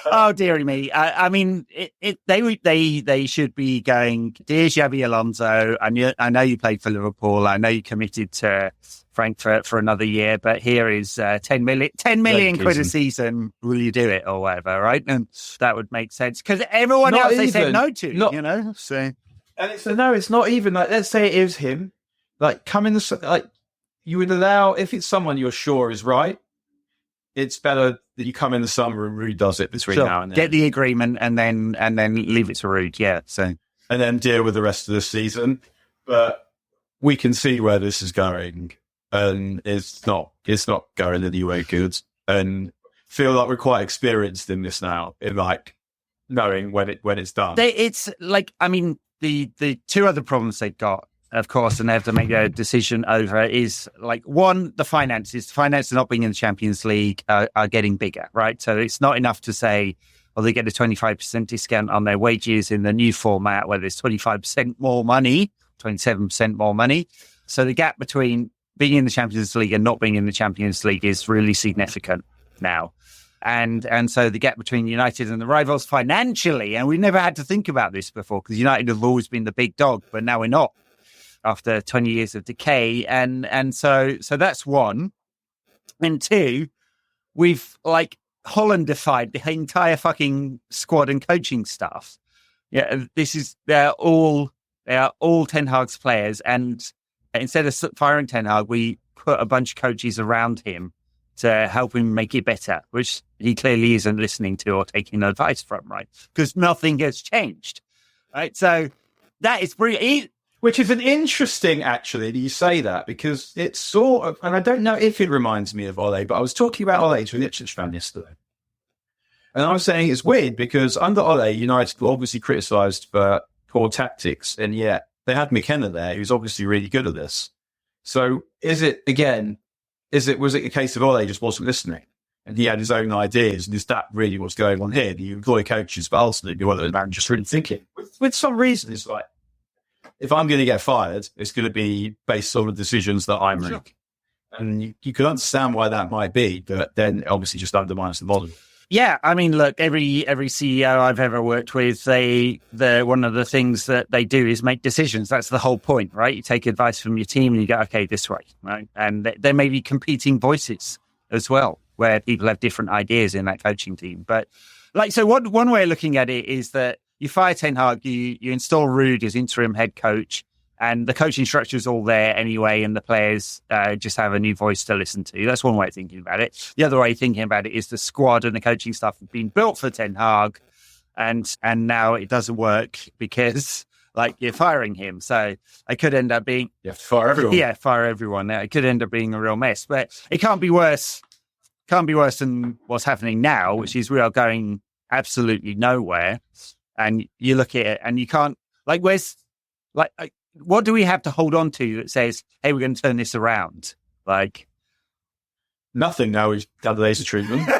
Oh, dearie me. I mean, they should be going, dear Xabi Alonso, I know you played for Liverpool. I know you committed to Frankfurt for another year, but here is 10 million quid a season. Will you do it or whatever, right? And that would make sense because everyone else they said no to, So, and it's not even like, let's say it is him. Like, come in you would allow, if it's someone you're sure is right, it's better that you come in the summer and Ruud does it between now and then. Get the agreement and then leave it to Ruud. Yeah. So, and then deal with the rest of the season. But we can see where this is going. And it's not going anywhere good. And feel like we're quite experienced in this now, in like knowing when it's done. It's like, I mean, the two other problems they've got, of course, and they have to make a decision over is like, one, the finances. The finances not being in the Champions League are getting bigger, right? So it's not enough to say, well, they get a 25% discount on their wages in the new format where there's 25% more money, 27% more money. So the gap between being in the Champions League and not being in the Champions League is really significant now. And so the gap between United and the rivals financially, and we've never had to think about this before because United have always been the big dog, but now we're not after 20 years of decay. And so that's one. And two, we've like Hollandified the entire fucking squad and coaching staff. Yeah, they are all Ten Hag's players, and instead of firing Ten Hag, we put a bunch of coaches around him to help him make it better, which he clearly isn't listening to or taking advice from, right? Because nothing has changed, right? So that is brilliant. Which is an interesting, actually, that you say that, because it's sort of, and I don't know if it reminds me of Ole, but I was talking about Ole to an Ipswich fan yesterday. And I was saying it's weird because under Ole, United were obviously criticised for poor tactics, and yet they had McKenna there, who's obviously really good at this. So was it a case of Ole just wasn't listening and he had his own ideas, and is that really what's going on here? You employ coaches, but ultimately you're the man just really thinking. With some reason, it's like, if I'm going to get fired, it's going to be based on the decisions that I make. And you can understand why that might be, but then obviously just undermines the model. Yeah, I mean, look, every CEO I've ever worked with, one of the things that they do is make decisions. That's the whole point, right? You take advice from your team and you go, okay, this way, right? And there may be competing voices as well, where people have different ideas in that coaching team. But like, so one way of looking at it is that you fire Ten Hag, you install Ruud as interim head coach, And the coaching structure is all there anyway, and the players just have a new voice to listen to. That's one way of thinking about it. The other way of thinking about it is the squad and the coaching staff have been built for Ten Hag, and now it doesn't work because you're firing him. So it could end up being you have to fire everyone. Yeah, fire everyone. Now it could end up being a real mess, but it can't be worse. Can't be worse than what's happening now, which is we are going absolutely nowhere. And you look at it, and you can't what do we have to hold on to that says, hey, we're going to turn this around? Nothing now. We've done the laser treatment.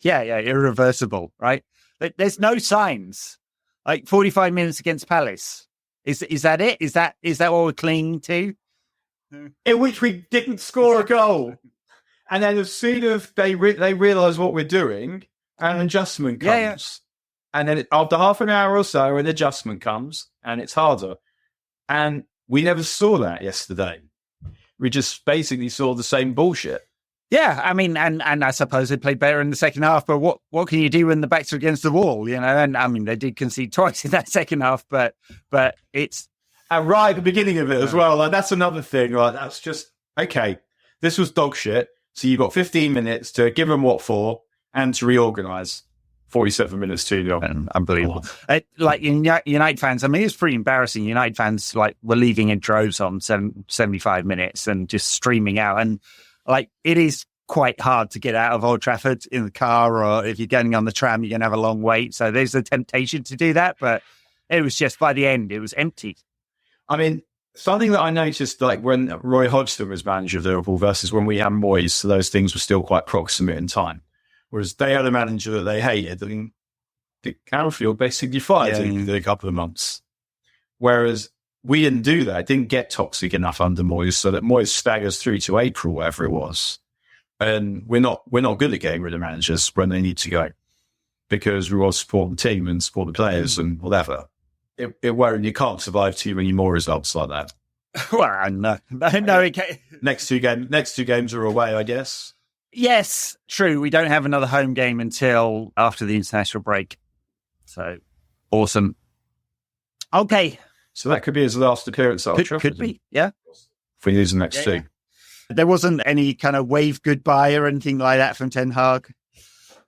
Yeah, irreversible, right? There's no signs. 45 minutes against Palace. Is that it? Is that what we're clinging to? In which we didn't score a goal. And then as soon as they realise what we're doing, an adjustment comes. Yeah. And then after half an hour or so, an adjustment comes, and it's harder. And we never saw that yesterday. We just basically saw the same bullshit. Yeah, I mean, and I suppose they played better in the second half, but what can you do when the backs are against the wall, And I mean, they did concede twice in that second half, but it's... And right at the beginning of it as well, that's another thing, that's just, okay, this was dog shit, so you've got 15 minutes to give them what for and to reorganise. 47 minutes too long. Unbelievable. United fans, I mean, it's pretty embarrassing. United fans were leaving in droves on 75 minutes and just streaming out. And it is quite hard to get out of Old Trafford in the car, or if you're getting on the tram, you're going to have a long wait. So there's a temptation to do that. But it was just, by the end, it was empty. I mean, something that I noticed, when Roy Hodgson was manager of Liverpool versus when we had Moyes, so those things were still quite proximate in time. Whereas they had a manager that they hated. I mean, Dick Canfield basically fired in a couple of months. Whereas we didn't do that. It didn't get toxic enough under Moyes, so that Moyes staggers through to April, whatever it was. And we're not good at getting rid of managers when they need to go, because we will support the team and support the players and whatever. It won't. You can't survive too many more results like that. Well, no, it can't. Next two games are away, I guess. Yes, true. We don't have another home game until after the international break. So, awesome. Okay. So that could be his last appearance at Old Trafford. Could be, yeah. If we lose the next two. There wasn't any kind of wave goodbye or anything like that from Ten Hag.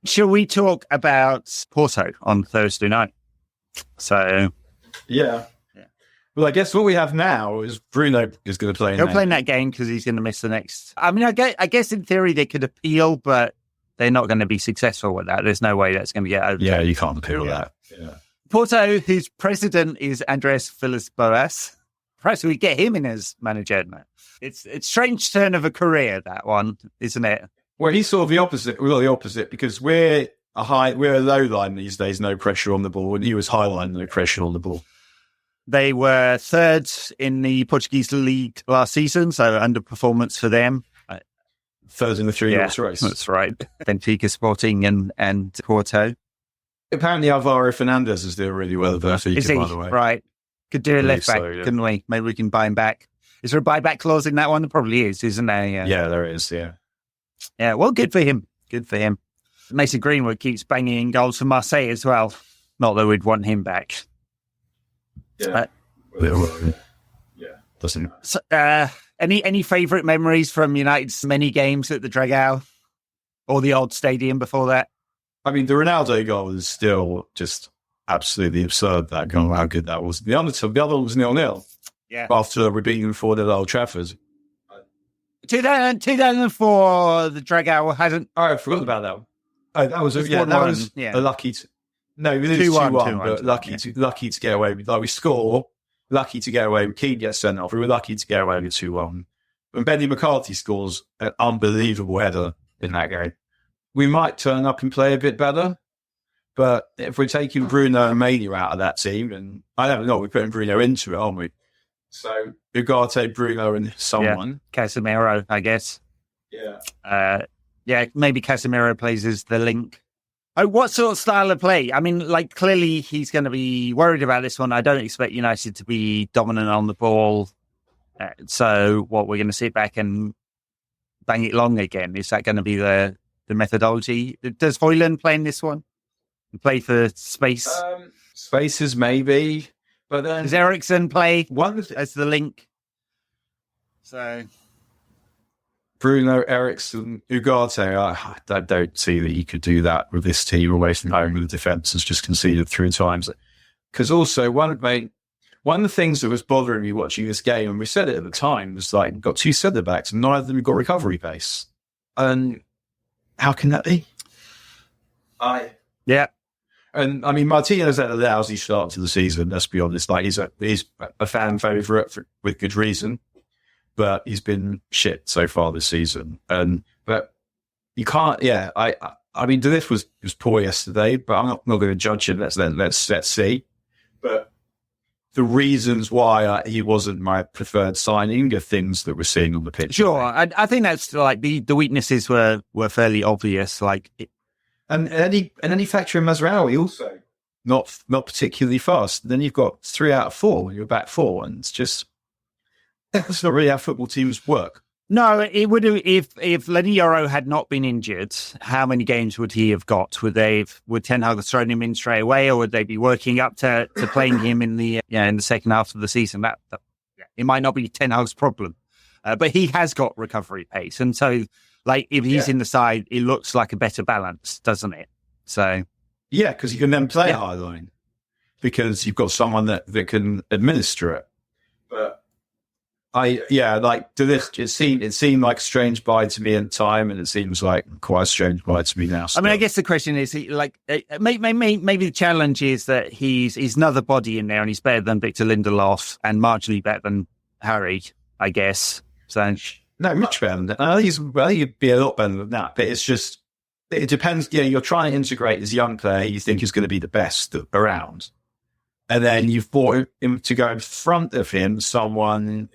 Shall we talk about Porto on Thursday night? So... Yeah. Well, I guess what we have now is Bruno is going to play. He'll play in that game because he's going to miss the next. I mean, I guess in theory they could appeal, but they're not going to be successful with that. There's no way that's going to get over. Yeah, you can't appeal that. Yeah. Porto, whose president is Andres Villas-Boas. Perhaps we get him in as manager. It's a strange turn of a career, that one, isn't it? Well, he's sort of the opposite. We're the opposite because we're a low line these days, no pressure on the ball, and he was high line, no pressure on the ball. They were third in the Portuguese league last season, so underperformance for them. Third in the 3-horse race. That's right. Benfica, Sporting and Porto. Apparently Alvaro Fernandez is doing really well at Benfica, by the way. Right. Could do a left back, couldn't we? Maybe we can buy him back. Is there a buyback clause in that one? There probably is, isn't there? Yeah, there is, yeah. Yeah, well, good for him. Good for him. Mason Greenwood keeps banging in goals for Marseille as well. Not that we'd want him back. Yeah. Doesn't. So, any favourite memories from United's many games at the Dragao or the old stadium before that? I mean, the Ronaldo goal is still just absolutely absurd. That goal, how good that was. The other one was 0-0. Yeah. After we beat them 4-0 at Old Trafford. 2004, the Dragao hasn't. Oh, I forgot about that one. Oh, that was a lucky. No, we lose 2-1, but lucky to get away with. We score, lucky to get away. Keane gets sent off. We were lucky to get away with 2-1. And Benny McCarthy scores an unbelievable header in that game. We might turn up and play a bit better, but if we're taking Bruno and Mania out of that team, and I don't know, we're putting Bruno into it, aren't we? So we've got to take Bruno and someone. Yeah. Casemiro, I guess. Yeah. Maybe Casemiro plays as the link. Oh, what sort of style of play? I mean, clearly he's going to be worried about this one. I don't expect United to be dominant on the ball. So what, we're going to sit back and bang it long again? Is that going to be the methodology? Does Højlund play in this one? Play for space? Spaces, maybe. But then does Eriksen play one as the link? So Bruno, Eriksen, Ugarte, I don't see that you could do that with this team away from home with the defence has just conceded 3 times. Because also, one of the things that was bothering me watching this game, and we said it at the time, was like, you've got 2 centre-backs and neither of them have got recovery pace. And how can that be? Yeah. And I mean, Martinez had a lousy start to the season, let's be honest. Like, he's a fan favourite with good reason. But he's been shit so far this season, but you can't. Yeah, I mean, Delith was poor yesterday, but I'm not going to judge him. Let's see. But the reasons why he wasn't my preferred signing are things that we're seeing on the pitch. Sure, I think that's like the weaknesses were fairly obvious. Like, and any factor in Mazraoui also not particularly fast. Then you've got 3 out of 4 when you're back 4, and it's just. That's not really how football teams work. No, it would have if Lenny Yoro had not been injured. How many games would he have got? Would Ten Hag have thrown him in straight away, or would they be working up to playing him in the second half of the season? That it might not be Ten Hag's problem, but he has got recovery pace, and so like if he's in the side, it looks like a better balance, doesn't it? So yeah, because you can then play high line because you've got someone that can administer it, but. It seemed like a strange buy to me at the time, and it seems like quite a strange buy to me now. I mean, I guess the question is, like, maybe the challenge is that he's another body in there, and he's better than Victor Lindelof and marginally better than Harry, I guess. So no, much better than that. I think he'd be a lot better than that, but it's just it depends. Yeah, you're trying to integrate this young player you think is going to be the best around. And then you've brought him to go in front of him, someone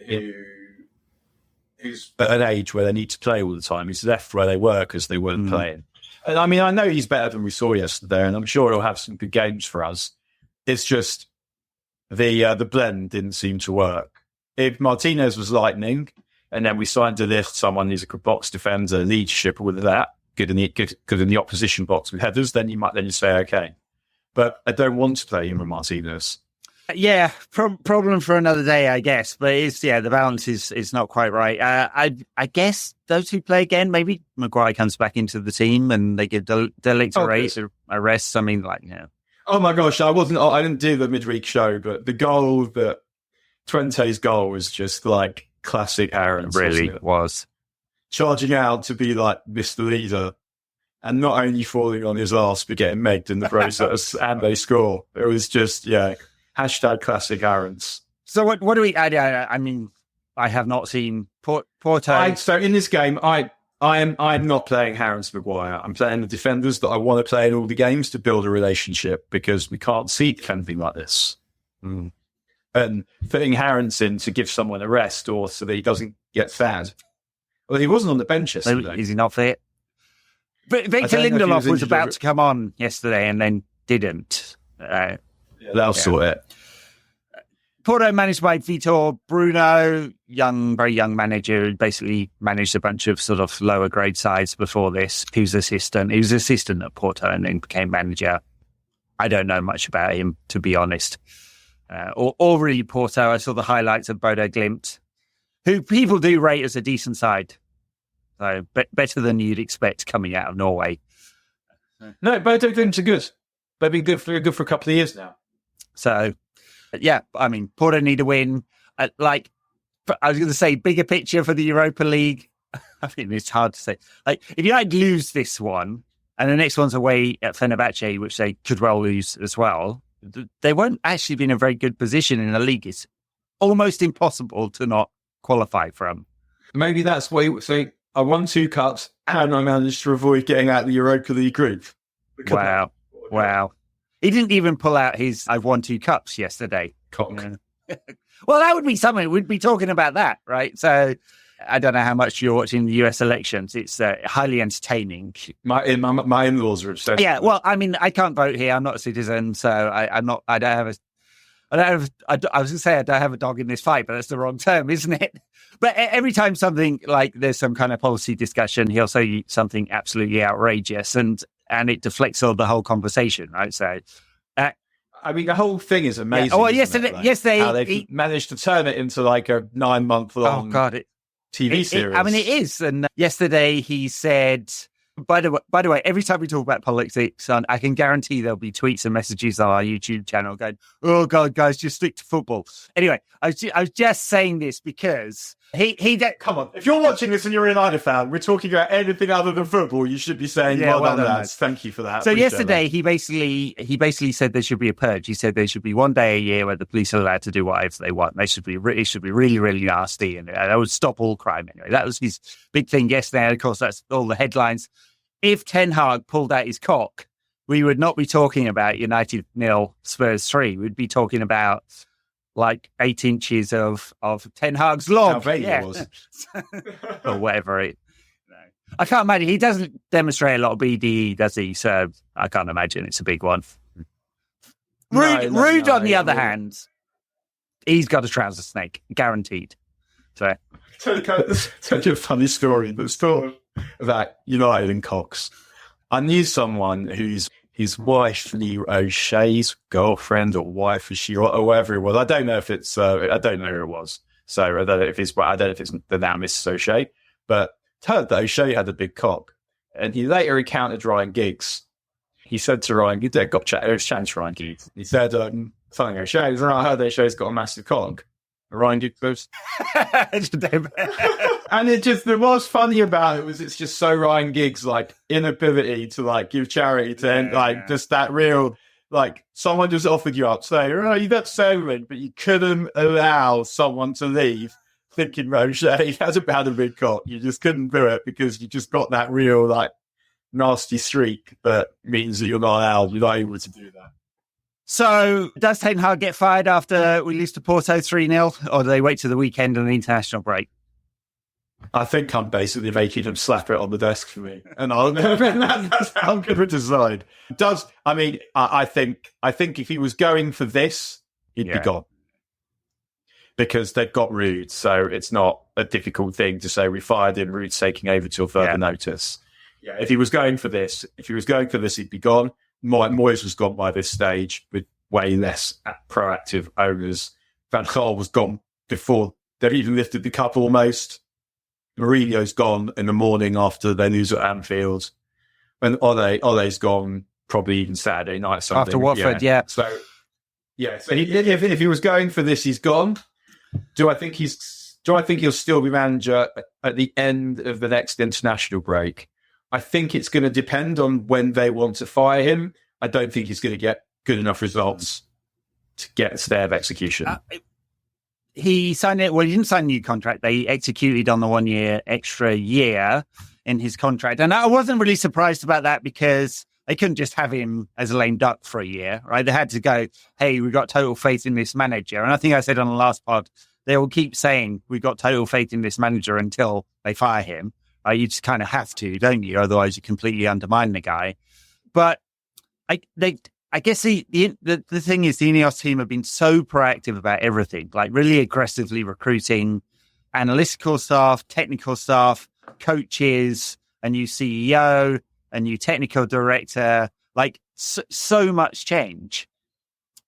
who's at an age where they need to play all the time. He's left where they were because they weren't playing. And I mean, I know he's better than we saw yesterday, and I'm sure he'll have some good games for us. It's just the blend didn't seem to work. If Martinez was lightning, and then we signed to lift someone who's a box defender, leadership with that, good in the opposition box with headers, then you might say, okay. But I don't want to play him with Martinez. Yeah, problem for another day, I guess. But it's the balance is not quite right. I guess those who play again, maybe Maguire comes back into the team and they give De Ligt a rest. I mean, like, Oh my gosh, I didn't do the midweek show, but the goal that Twente's goal was just like classic Aaron. It really was. Charging out to be like Mr. Leader. And not only falling on his arse, but getting megged in the process, and they score. It was just, hashtag classic Aaron's. So what do we add? I mean, I have not seen Porto. So in this game, I'm not playing Harris Maguire. I'm playing the defenders that I want to play in all the games to build a relationship because we can't see anything like this. And putting Harris in to give someone a rest or so that he doesn't get sad. Well, he wasn't on the bench yesterday. Is he not fit? But Victor Lindelof was about to come on yesterday and then didn't. That'll sort it. Porto managed by Vitor Bruno, very young manager, who basically managed a bunch of sort of lower grade sides before this. He was assistant at Porto and then became manager. I don't know much about him, to be honest. Or really Porto. I saw the highlights of Bodo Glimt, who people do rate as a decent side. So better than you'd expect coming out of Norway. No, Bodo Glimt are good. They've been good for a couple of years now. So, yeah, I mean, Porto need a win. I was going to say, bigger picture for the Europa League. I mean, it's hard to say. Like, if United lose this one, and the next one's away at Fenerbahce, which they could well lose as well, they won't actually be in a very good position in the league. It's almost impossible to not qualify from. Maybe that's why you would say, I won 2 cups and I managed to avoid getting out of the Europa League group. Wow. He didn't even pull out his I've won 2 cups yesterday. Cock. Yeah. Well, that would be something. We'd be talking about that, right? So I don't know how much you're watching the US elections. It's highly entertaining. My in-laws are obsessed. Yeah, well, I mean, I can't vote here. I'm not a citizen, so I was going to say I don't have a dog in this fight, but that's the wrong term, isn't it? But every time something like there's some kind of policy discussion, he'll say something absolutely outrageous and it deflects all the whole conversation, right? So I mean, the whole thing is amazing. Yeah. Oh, yesterday, how they've managed to turn it into like a 9-month-long TV series. I mean, it is. And yesterday he said, by the way, every time we talk about politics, I can guarantee there'll be tweets and messages on our YouTube channel going, "Oh God, guys, just stick to football." Anyway, I was just saying this because he come on. If you're watching this and you're a United fan, we're talking about anything other than football. You should be saying, "Well done, lads. Thank you for that." So yesterday, he basically said there should be a purge. He said there should be one day a year where the police are allowed to do whatever they want. It should be really, really nasty, and that would stop all crime. Anyway, that was his big thing yesterday. And of course, that's all the headlines. If Ten Hag pulled out his cock, we would not be talking about United 0, Spurs 3. We'd be talking about like 8 inches of Ten Hag's log. How vague it was. Or whatever it. I can't imagine. He doesn't demonstrate a lot of BDE, does he? So I can't imagine it's a big one. Rude, on the other hand, he's got a trouser snake, guaranteed. So, tell you a funny story. The story about United and cocks. I knew someone whose his wife knew O'Shea's girlfriend or wife, or whatever it was. I don't know if it's. I don't know who it was. So I don't know if it's. I don't know if it's the now Mrs. O'Shea, but heard that O'Shea had a big cock, and he later encountered Ryan Giggs. He said to Ryan, he got chatting to Ryan Giggs. He said, something O'Shea, I heard O'Shea's got a massive cock. And Ryan Giggs goes, and what's funny about it was it's just so Ryan Giggs' like inability to like give charity to just that real, like someone just offered you up saying, oh, you got stolen, but you couldn't allow someone to leave thinking O'Shea has about a big cock. You just couldn't do it because you just got that real like nasty streak that means that you're not able to do that. So does Ten Hag get fired after we lose to Porto 3-0, or do they wait till the weekend and the international break? I think I'm basically making him slap it on the desk for me, and that's how I'm going to decide. I think if he was going for this, he'd be gone. Because they've got Rude, so it's not a difficult thing to say we fired him, Rude's taking over till further notice. Yeah, if he was going for this, he'd be gone. Moyes was gone by this stage with way less proactive owners. Van Gaal was gone before they'd even lifted the cup almost. Mourinho's gone in the morning after they lose at Anfield. And Ole's gone probably even Saturday night, Sunday. After Watford, yeah. So if he was going for this, he's gone. Do I think he'll still be manager at the end of the next international break? I think it's going to depend on when they want to fire him. I don't think he's going to get good enough results to get to their execution. He signed it. Well, he didn't sign a new contract. They executed on the 1 year extra year in his contract. And I wasn't really surprised about that because they couldn't just have him as a lame duck for a year, right? They had to go, hey, we've got total faith in this manager. And I think I said on the last pod, they will keep saying we've got total faith in this manager until they fire him. You just kind of have to, don't you? Otherwise, you completely undermine the guy. But I guess the thing is, the Ineos team have been so proactive about everything, like really aggressively recruiting analytical staff, technical staff, coaches, a new CEO, a new technical director, like so much change.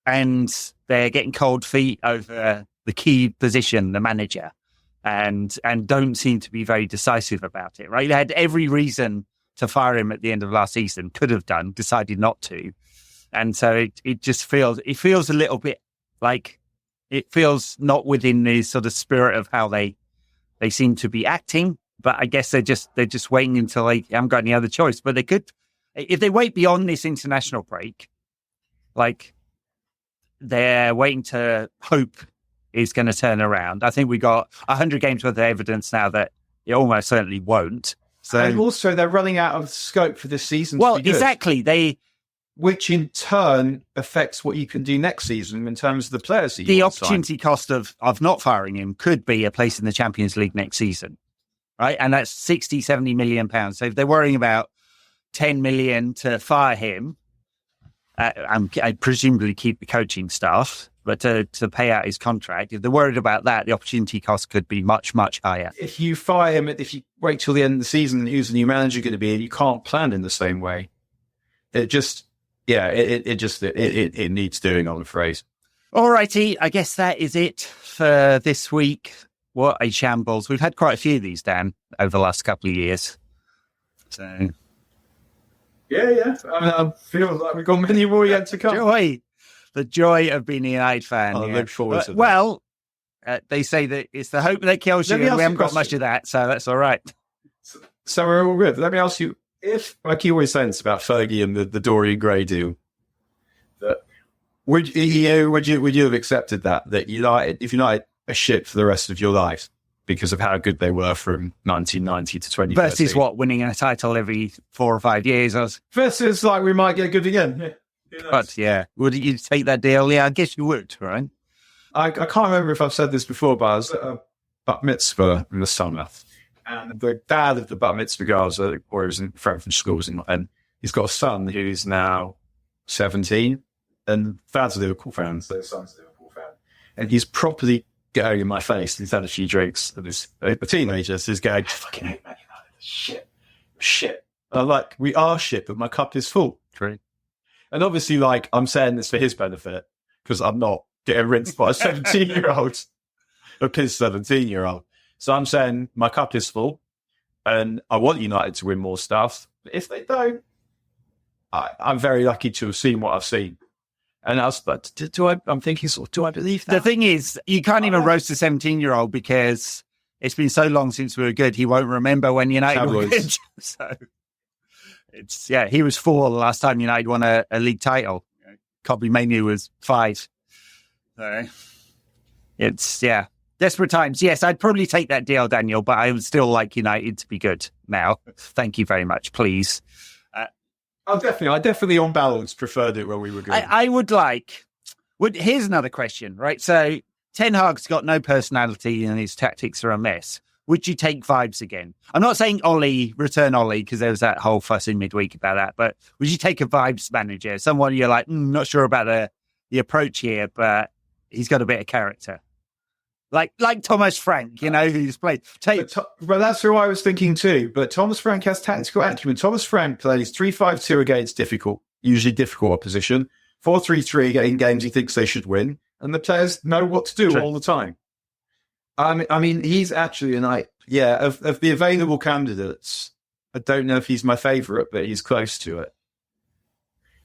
And they're getting cold feet over the key position, the manager. And don't seem to be very decisive about it, right? They had every reason to fire him at the end of last season, could have done, decided not to. And so it just feels a little bit like it feels not within the sort of spirit of how they seem to be acting. But I guess they're just waiting until they haven't got any other choice. But they could, if they wait beyond this international break, like they're waiting to hope is going to turn around. I think we got 100 games worth of evidence now that it almost certainly won't. So, and also they're running out of scope for this season. Well, exactly. Which in turn affects what you can do next season in terms of the players. The opportunity cost of not firing him could be a place in the Champions League next season, right? And that's 60, 70 million pounds. So if they're worrying about 10 million to fire him, I'd presumably keep the coaching staff. But to pay out his contract, if they're worried about that, the opportunity cost could be much, much higher. If you fire him, if you wait till the end of the season, who's the new manager going to be? You can't plan in the same way. It it needs doing, I'm afraid. All righty, I guess that is it for this week. What a shambles. We've had quite a few of these, Dan, over the last couple of years. So, yeah. I feel like we've got many more yet to come. The joy of being a United fan. I look forward to that. Well, they say that it's the hope that kills you, and we haven't got much of that, so that's all right. So we're all good. Let me ask you, if, like you always say this about Fergie and the Dorian Gray deal, that would you have accepted that United, if United are shit for the rest of your life because of how good they were from 1990 to 2013? Versus what, winning a title every 4 or 5 years? Versus like we might get good again. But yeah, would you take that deal? Yeah, I guess you would, right? I can't remember if I've said this before, but I was at a bat mitzvah in the summer, and the dad of the bat mitzvah girls, or he was in French schools, and he's got a son who's now 17, and dad's a Liverpool fan, so his son's a Liverpool fan, and he's properly going in my face. He's had a few drinks, and a teenager is going, "I fucking hate Man United, shit." I'm like, we are shit, but my cup is full. True. And obviously, like, I'm saying this for his benefit, because I'm not getting rinsed by a 17-year-old, a pissed 17-year-old. So I'm saying my cup is full, and I want United to win more stuff. But if they don't, I'm very lucky to have seen what I've seen. And I'm thinking, do I believe that? The thing is, you can't even roast a 17-year-old because it's been so long since we were good, he won't remember when United were good. So... he was 4 the last time United won a league title. Kobe Manu was 5. So it's, desperate times. Yes, I'd probably take that deal, Daniel, but I would still like United to be good now. Thank you very much, please. I definitely on balance preferred it when we were good. I would here's another question, right? So Ten Hag's got no personality and his tactics are a mess. Would you take Vibes again? I'm not saying return Ollie, because there was that whole fuss in midweek about that, but would you take a Vibes manager? Someone you're like, not sure about the approach here, but he's got a bit of character. Like Thomas Frank, who's played. But that's who I was thinking too. But Thomas Frank has tactical acumen. Thomas Frank plays 3-5-2 against usually difficult opposition, 4-3-3 in games he thinks they should win, and the players know what to do all the time. I mean, he's actually of the available candidates, I don't know if he's my favourite, but he's close to it.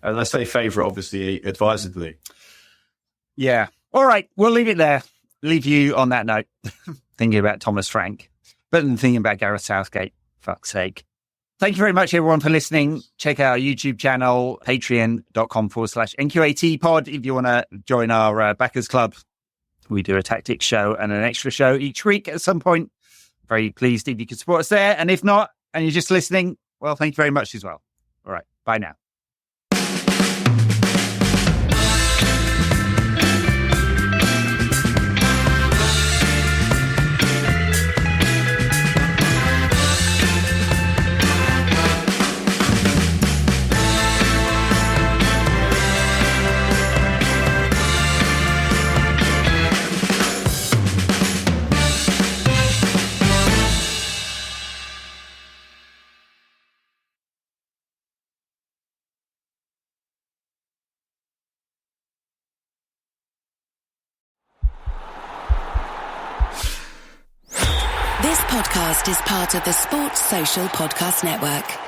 And I say favourite, obviously, advisedly. Yeah. All right, we'll leave it there. Leave you on that note, thinking about Thomas Frank, better than thinking about Gareth Southgate, fuck's sake. Thank you very much, everyone, for listening. Check out our YouTube channel, patreon.com/NQAT pod, if you want to join our backers club. We do a tactics show and an extra show each week at some point. Very pleased if you can support us there. And if not, and you're just listening, well, thank you very much as well. All right. Bye now. This podcast is part of the Sports Social Podcast Network.